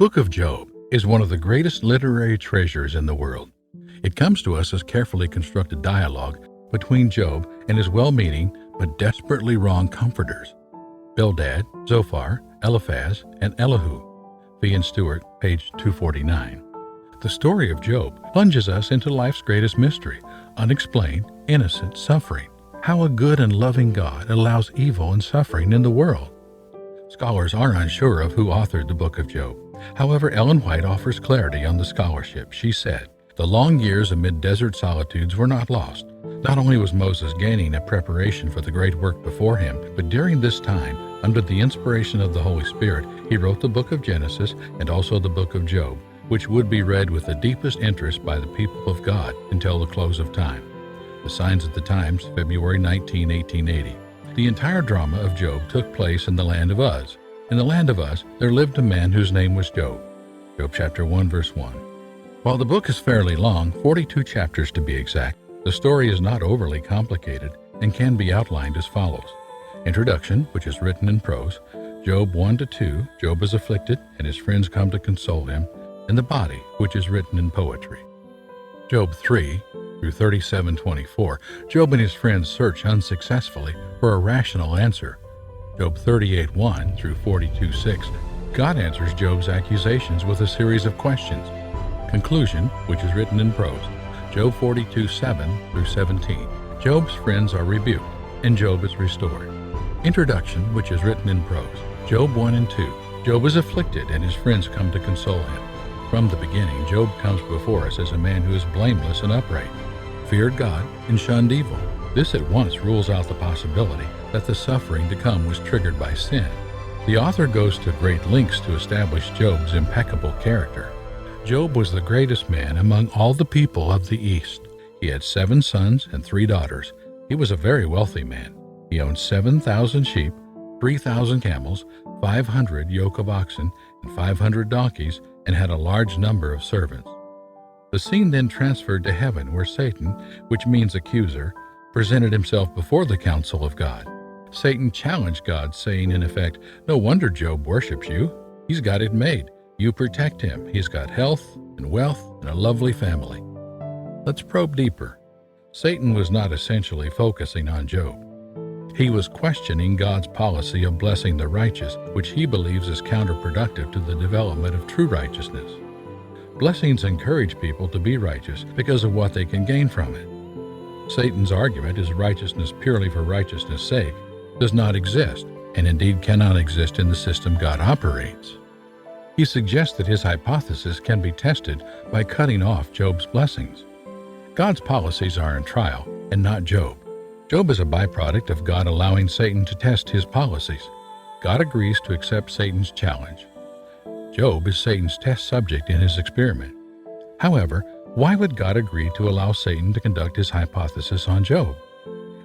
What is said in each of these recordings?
book of Job is one of the greatest literary treasures in the world. It comes to us as carefully constructed dialogue between Job and his well-meaning but desperately wrong comforters, Bildad, Zophar, Eliphaz, and Elihu. V. and Stewart, page 249. The story of Job plunges us into life's greatest mystery, unexplained, innocent suffering. How a good and loving God allows evil and suffering in the world. Scholars are unsure of who authored the book of Job. However, Ellen White offers clarity on the scholarship. She said, "The long years amid desert solitudes were not lost. Not only was Moses gaining a preparation for the great work before him, but during this time, under the inspiration of the Holy Spirit, he wrote the book of Genesis and also the book of Job, which would be read with the deepest interest by the people of God until the close of time." The Signs of the Times, February 19, 1880. The entire drama of Job took place in the land of Uz. In the land of Uz, there lived a man whose name was Job. Job chapter 1, verse 1. While the book is fairly long, 42 chapters to be exact, the story is not overly complicated and can be outlined as follows. Introduction, which is written in prose. Job 1-2, Job is afflicted and his friends come to console him. And the body, which is written in poetry. Job 3 through 37:24, Job and his friends search unsuccessfully for a rational answer. Job 38:1 through 42:6, God answers Job's accusations with a series of questions. Conclusion, which is written in prose. Job 42:7 through 17, Job's friends are rebuked, and Job is restored. Introduction, which is written in prose. Job 1 and 2, Job is afflicted, and his friends come to console him. From the beginning, Job comes before us as a man who is blameless and upright, feared God, and shunned evil. This at once rules out the possibility that the suffering to come was triggered by sin. The author goes to great lengths to establish Job's impeccable character. Job was the greatest man among all the people of the East. He had 7 sons and 3 daughters. He was a very wealthy man. He owned 7,000 sheep, 3,000 camels, 500 yoke of oxen, and 500 donkeys, and had a large number of servants. The scene then transferred to heaven, where Satan, which means accuser, presented himself before the council of God. Satan challenged God, saying in effect, "No wonder Job worships you. He's got it made. You protect him. He's got health and wealth and a lovely family." Let's probe deeper. Satan was not essentially focusing on Job. He was questioning God's policy of blessing the righteous, which he believes is counterproductive to the development of true righteousness. Blessings encourage people to be righteous because of what they can gain from it. Satan's argument is righteousness purely for righteousness' sake does not exist, and indeed cannot exist in the system God operates. He suggests that his hypothesis can be tested by cutting off Job's blessings. God's policies are in trial, and not Job. Job is a byproduct of God allowing Satan to test his policies. God agrees to accept Satan's challenge. Job is Satan's test subject in his experiment. However, why would God agree to allow Satan to conduct his hypothesis on Job?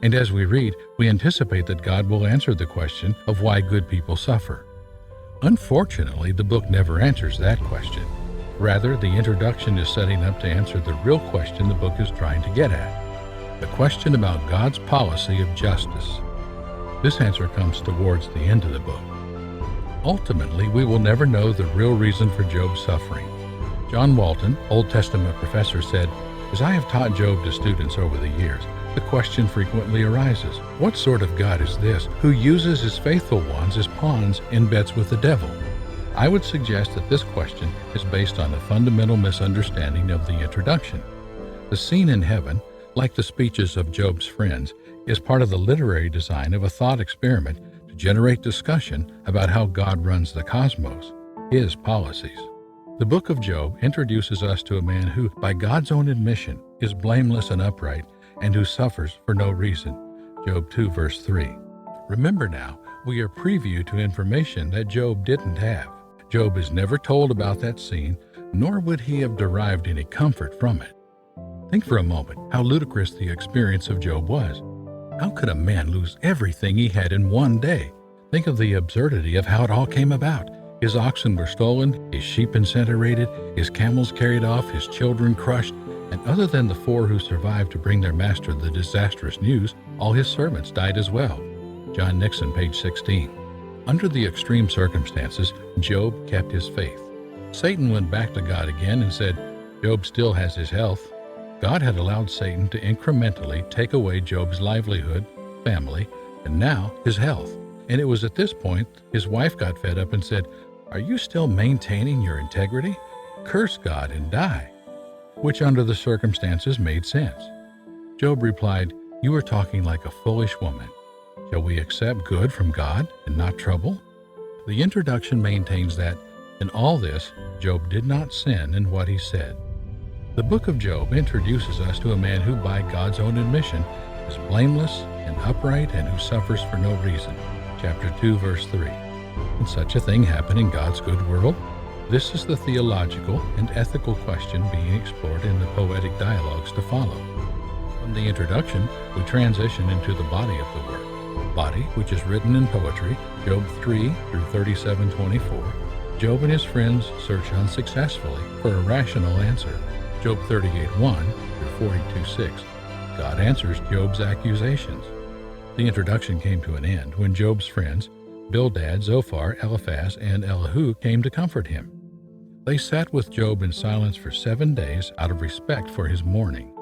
And as we read, we anticipate that God will answer the question of why good people suffer. Unfortunately, the book never answers that question. Rather, the introduction is setting up to answer the real question the book is trying to get at. The question about God's policy of justice. This answer comes towards the end of the book. Ultimately, we will never know the real reason for Job's suffering. John Walton, Old Testament professor, said, "As I have taught Job to students over the years, the question frequently arises, what sort of God is this who uses his faithful ones as pawns in bets with the devil?" I would suggest that this question is based on a fundamental misunderstanding of the introduction. The scene in heaven, like the speeches of Job's friends, is part of the literary design of a thought experiment to generate discussion about how God runs the cosmos, his policies. The book of Job introduces us to a man who, by God's own admission, is blameless and upright, and who suffers for no reason. Job 2, verse 3. Remember now, we are preview to information that Job didn't have. Job is never told about that scene, nor would he have derived any comfort from it. Think for a moment how ludicrous the experience of Job was. How could a man lose everything he had in one day? Think of the absurdity of how it all came about. His oxen were stolen, his sheep incinerated, his camels carried off, his children crushed, and other than the 4 who survived to bring their master the disastrous news, all his servants died as well. John Nixon, page 16. Under the extreme circumstances, Job kept his faith. Satan went back to God again and said, Job still has his health. God had allowed Satan to incrementally take away Job's livelihood, family, and now his health. And it was at this point his wife got fed up and said, Are you still maintaining your integrity? Curse God and die. Which under the circumstances made sense. Job replied, You are talking like a foolish woman. Shall we accept good from God and not trouble? The introduction maintains that, in all this, Job did not sin in what he said. The book of Job introduces us to a man who, by God's own admission, is blameless and upright and who suffers for no reason. Chapter 2, verse 3. Can such a thing happen in God's good world? This is the theological and ethical question being explored in the poetic dialogues to follow. From the introduction, we transition into the body of the work. Body, which is written in poetry, Job 3 through 37:24. Job and his friends search unsuccessfully for a rational answer. Job 38:1 through 42:6. God answers Job's accusations. The introduction came to an end when Job's friends, Bildad, Zophar, Eliphaz, and Elihu, came to comfort him. They sat with Job in silence for 7 days out of respect for his mourning.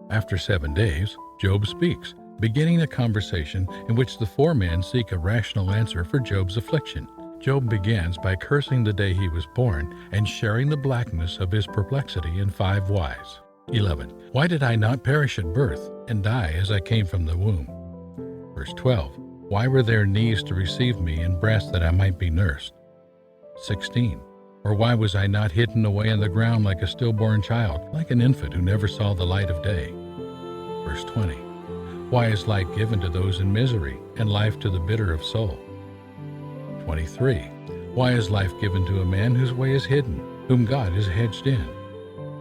After 7 days, Job speaks, beginning a conversation in which the four men seek a rational answer for Job's affliction. Job begins by cursing the day he was born and sharing the blackness of his perplexity in 5 whys. 11. Why did I not perish at birth and die as I came from the womb? Verse 12. Why were there knees to receive me and breasts that I might be nursed? 16. Or why was I not hidden away in the ground like a stillborn child, like an infant who never saw the light of day? Verse 20. Why is life given to those in misery and life to the bitter of soul? 23. Why is life given to a man whose way is hidden, whom God has hedged in?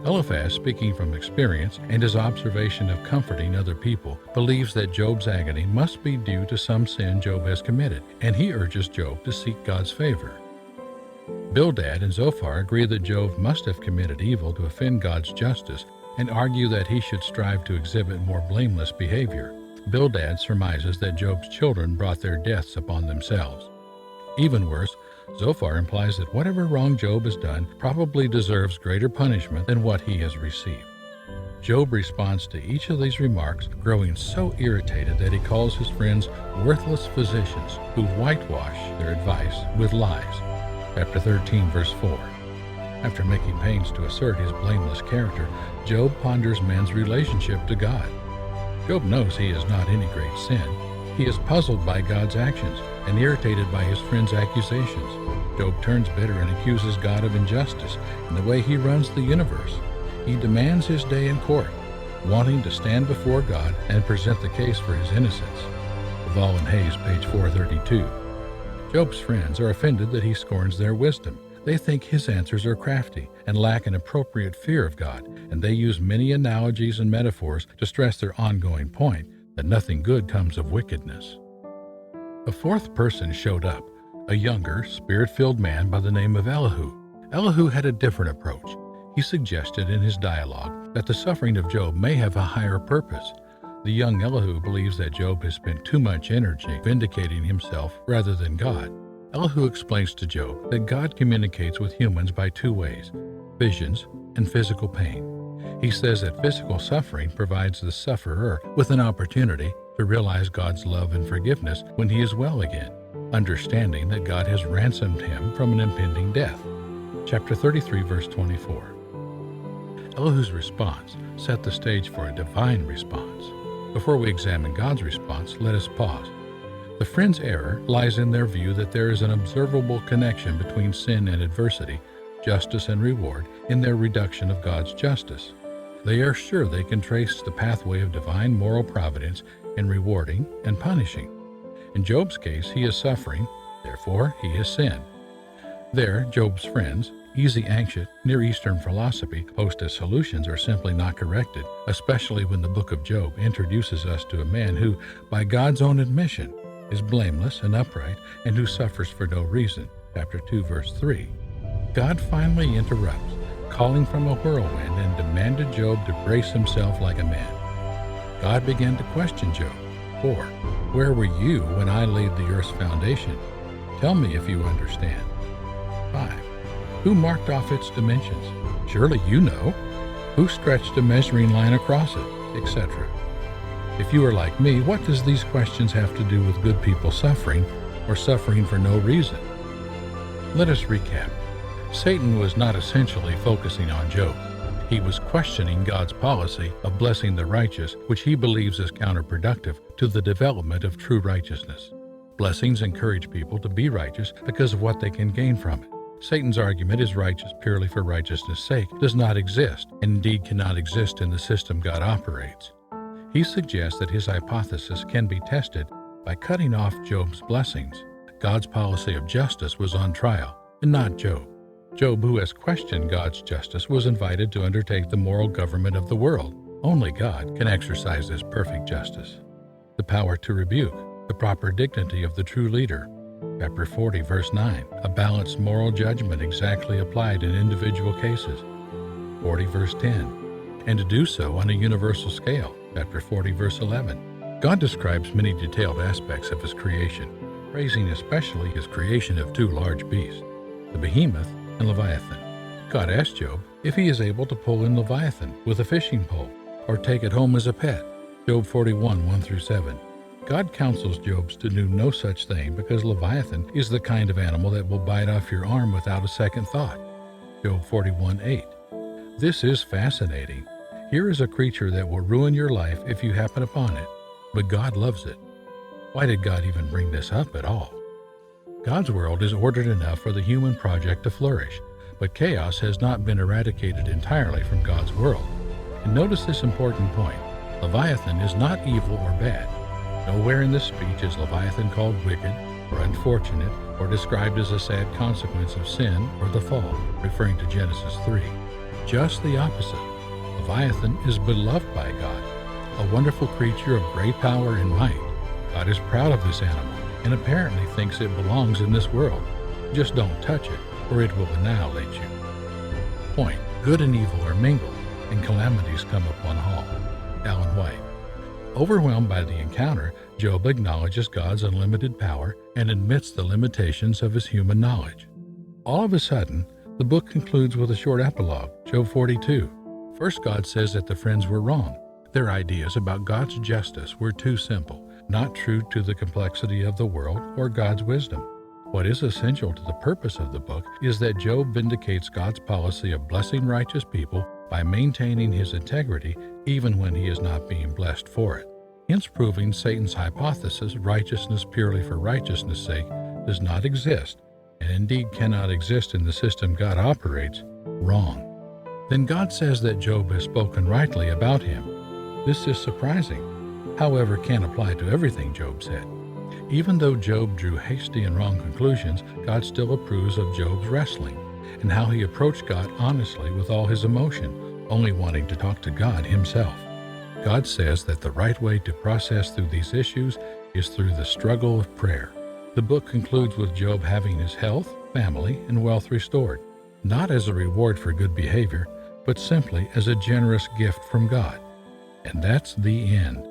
Eliphaz, speaking from experience and his observation of comforting other people, believes that Job's agony must be due to some sin Job has committed, and he urges Job to seek God's favor. Bildad and Zophar agree that Job must have committed evil to offend God's justice and argue that he should strive to exhibit more blameless behavior. Bildad surmises that Job's children brought their deaths upon themselves. Even worse, Zophar implies that whatever wrong Job has done probably deserves greater punishment than what he has received. Job responds to each of these remarks, growing so irritated that he calls his friends worthless physicians who whitewash their advice with lies. Chapter 13, verse 4. After making pains to assert his blameless character, Job ponders man's relationship to God. Job knows he is not any great sin. He is puzzled by God's actions and irritated by his friends' accusations. Job turns bitter and accuses God of injustice in the way he runs the universe. He demands his day in court, wanting to stand before God and present the case for his innocence. Duvall and Hayes, page 432. Job's friends are offended that he scorns their wisdom. They think his answers are crafty and lack an appropriate fear of God, and they use many analogies and metaphors to stress their ongoing point that nothing good comes of wickedness. A fourth person showed up, a younger, spirit-filled man by the name of Elihu. Elihu had a different approach. He suggested in his dialogue that the suffering of Job may have a higher purpose. The young Elihu believes that Job has spent too much energy vindicating himself rather than God. Elihu explains to Job that God communicates with humans by 2 ways, visions and physical pain. He says that physical suffering provides the sufferer with an opportunity to realize God's love and forgiveness when he is well again, understanding that God has ransomed him from an impending death. Chapter 33, verse 24. Elihu's response set the stage for a divine response. Before we examine God's response, let us pause. The friends' error lies in their view that there is an observable connection between sin and adversity, justice and reward, in their reduction of God's justice. They are sure they can trace the pathway of divine moral providence in rewarding and punishing. In Job's case, he is suffering, therefore he has sinned. There, Job's friends, easy ancient Near Eastern philosophy, post as solutions are simply not corrected, especially when the book of Job introduces us to a man who, by God's own admission, is blameless and upright and who suffers for no reason. Chapter 2, verse 3. God finally interrupts, calling from a whirlwind, and demanded Job to brace himself like a man. God began to question Job. 4. Where were you when I laid the earth's foundation? Tell me if you understand. 5. Who marked off its dimensions? Surely you know. Who stretched a measuring line across it, etc. If you are like me, what does these questions have to do with good people suffering or suffering for no reason? Let us recap. Satan was not essentially focusing on Job. He was questioning God's policy of blessing the righteous, which he believes is counterproductive to the development of true righteousness. Blessings encourage people to be righteous because of what they can gain from it. Satan's argument is righteous purely for righteousness' sake does not exist, and indeed cannot exist in the system God operates. He suggests that his hypothesis can be tested by cutting off Job's blessings. God's policy of justice was on trial, and not Job. Job, who has questioned God's justice, was invited to undertake the moral government of the world. Only God can exercise this perfect justice. The power to rebuke, the proper dignity of the true leader. Chapter 40, verse 9, a balanced moral judgment exactly applied in individual cases. 40, verse 10, and to do so on a universal scale. Chapter 40, verse 11. God describes many detailed aspects of his creation, praising especially his creation of two large beasts, the behemoth and Leviathan. God asked Job if he is able to pull in Leviathan with a fishing pole or take it home as a pet. Job 41, 1 through 7. God counsels Job to do no such thing because Leviathan is the kind of animal that will bite off your arm without a second thought. Job 41, 8. This is fascinating. Here is a creature that will ruin your life if you happen upon it, but God loves it. Why did God even bring this up at all? God's world is ordered enough for the human project to flourish, but chaos has not been eradicated entirely from God's world. And notice this important point. Leviathan is not evil or bad. Nowhere in this speech is Leviathan called wicked or unfortunate or described as a sad consequence of sin or the fall, referring to Genesis 3. Just the opposite. Leviathan is beloved by God, a wonderful creature of great power and might. God is proud of this animal and apparently thinks it belongs in this world. Just don't touch it, or it will annihilate you. Point. Good and evil are mingled, and calamities come upon all. Ellen White. Overwhelmed by the encounter, Job acknowledges God's unlimited power and admits the limitations of his human knowledge. All of a sudden, the book concludes with a short epilogue, Job 42. First, God says that the friends were wrong. Their ideas about God's justice were too simple, not true to the complexity of the world or God's wisdom. What is essential to the purpose of the book is that Job vindicates God's policy of blessing righteous people by maintaining his integrity even when he is not being blessed for it, hence proving Satan's hypothesis, righteousness purely for righteousness' sake, does not exist, and indeed cannot exist in the system God operates, wrong. Then God says that Job has spoken rightly about him. This is surprising, however, can't apply to everything Job said. Even though Job drew hasty and wrong conclusions, God still approves of Job's wrestling and how he approached God honestly with all his emotion, only wanting to talk to God himself. God says that the right way to process through these issues is through the struggle of prayer. The book concludes with Job having his health, family, and wealth restored, not as a reward for good behavior, but simply as a generous gift from God. And that's the end.